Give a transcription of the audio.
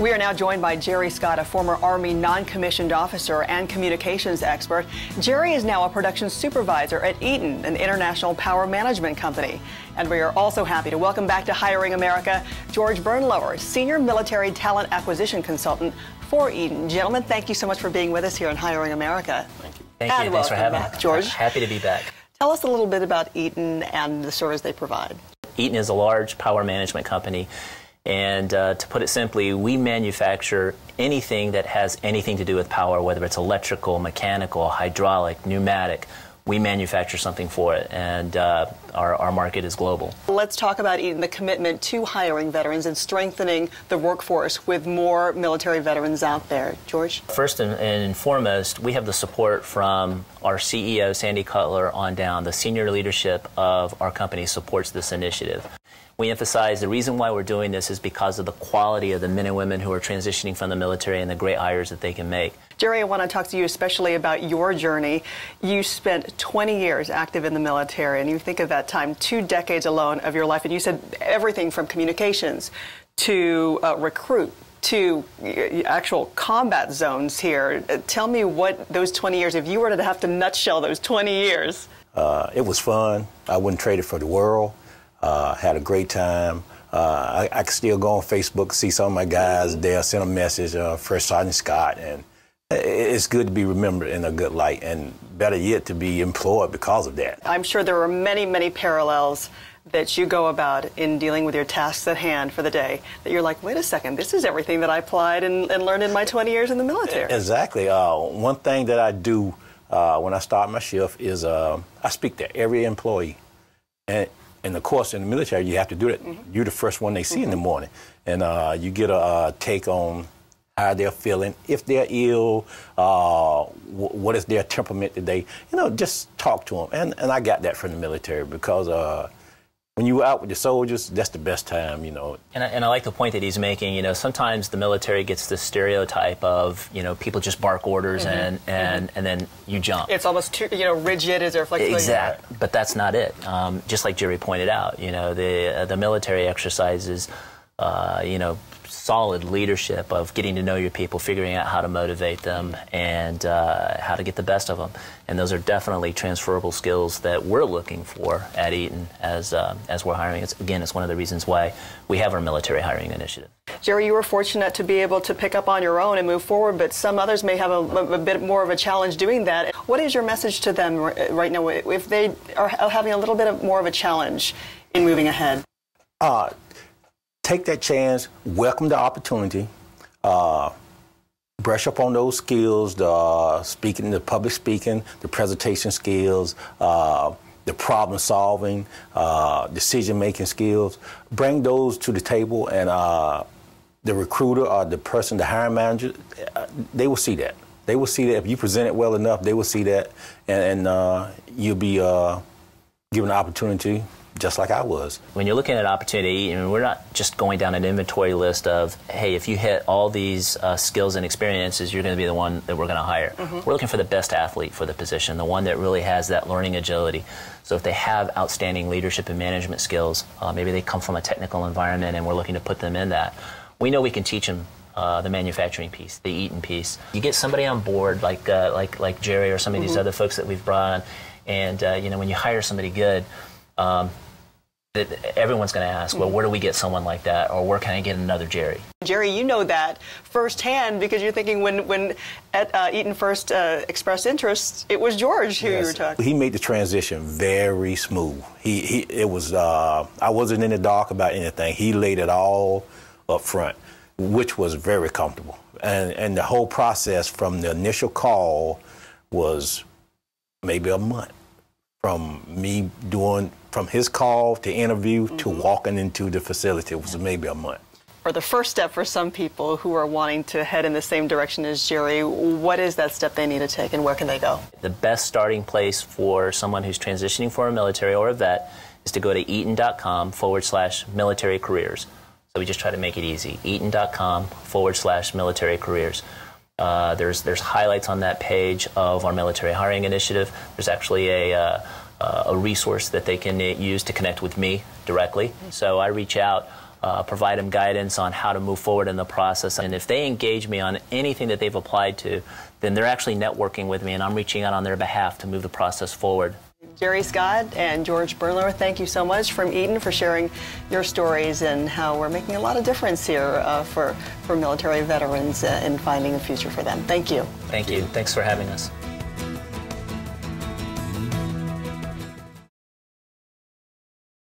We are now joined by Jerry Scott, a former Army non-commissioned officer and communications expert. Jerry is now a production supervisor at Eaton, an international power management company. And we are also happy to welcome back to Hiring America, George Bernloehr, senior military talent acquisition consultant for Eaton. Gentlemen, thank you so much for being with us here in Hiring America. Thank you. Thank you. Thanks for having me. George. Happy to be back. Tell us a little bit about Eaton and the service they provide. Eaton is a large power management company. And to put it simply, we manufacture anything that has anything to do with power, whether it's electrical, mechanical, hydraulic, pneumatic. We manufacture something for it, and our market is global. Let's talk about Eaton, the commitment to hiring veterans and strengthening the workforce with more military veterans out there. George? First and foremost, we have the support from our CEO, Sandy Cutler, on down. The senior leadership of our company supports this initiative. We emphasize the reason why we're doing this is because of the quality of the men and women who are transitioning from the military and the great hires that they can make. Jerry, I want to talk to you especially about your journey. You spent 20 years active in the military, and you think of that time, 2 decades alone of your life, and you said everything from communications to recruit to actual combat zones here. Tell me what those 20 years, if you were to have to nutshell those 20 years. It was fun. I wouldn't trade it for the world. Had a great time. I can still go on Facebook, see some of my guys there, send a message, First Sergeant Scott, and it's good to be remembered in a good light, and better yet, to be employed because of that. I'm sure there are many, many parallels that you go about in dealing with your tasks at hand for the day, that you're like, wait a second, this is everything that I applied and learned in my 20 years in the military. Exactly. One thing that I do when I start my shift is I speak to every employee. And of course, in the military, you have to do that. Mm-hmm. You're the first one they see in the morning. And you get a take on how they're feeling, if they're ill, what is their temperament today. You know, just talk to them. And I got that from the military because when you're out with the soldiers, that's the best time, you know. And I like the point that he's making. You know, sometimes the military gets this stereotype of, you know, people just bark orders and then you jump. It's almost too, you know, rigid. Is there flexibility? Exactly. But that's not it. Just like Jerry pointed out, you know, the military exercises, you know, solid leadership of getting to know your people, figuring out how to motivate them, and how to get the best of them. And those are definitely transferable skills that we're looking for at Eaton as we're hiring. Again, it's one of the reasons why we have our military hiring initiative. Jerry, you were fortunate to be able to pick up on your own and move forward, but some others may have a bit more of a challenge doing that. What is your message to them right now if they are having a little bit more of a challenge in moving ahead? Take that chance, welcome the opportunity, brush up on those skills, the speaking, the public speaking, the presentation skills, the problem solving, decision-making skills. Bring those to the table, and the recruiter or the person, the hiring manager, they will see that. They will see that if you present it well enough, they will see that, and you'll be given an opportunity just like I was. When you're looking at opportunity, we're not just going down an inventory list of, hey, if you hit all these skills and experiences, you're going to be the one that we're going to hire. Mm-hmm. We're looking for the best athlete for the position, the one that really has that learning agility. So if they have outstanding leadership and management skills, maybe they come from a technical environment and we're looking to put them in that, we know we can teach them the manufacturing piece, the Eaton piece. You get somebody on board like Jerry or some of these other folks that we've brought on, and you know, when you hire somebody good, everyone's going to ask, well, where do we get someone like that, or where can I get another Jerry? Jerry, you know that firsthand because you're thinking when at Eaton first expressed interest, it was George who you were talking. He made the transition very smooth. It was I wasn't in the dark about anything. He laid it all up front, which was very comfortable. And the whole process from the initial call was maybe a month. From me from his call to interview to walking into the facility, it was maybe a month. Or the first step for some people who are wanting to head in the same direction as Jerry, what is that step they need to take and where can they go? The best starting place for someone who's transitioning for a military or a vet is to go to eaton.com/military careers. So we just try to make it easy. eaton.com/military careers. There's highlights on that page of our military hiring initiative. There's actually a resource that they can use to connect with me directly. So I reach out provide them guidance on how to move forward in the process. And if they engage me on anything that they've applied to, then they're actually networking with me, and I'm reaching out on their behalf to move the process forward. Jerry Scott and George Bernloehr, thank you so much from Eaton for sharing your stories and how we're making a lot of difference here for military veterans in finding a future for them. Thank you. Thank you. Thanks for having us.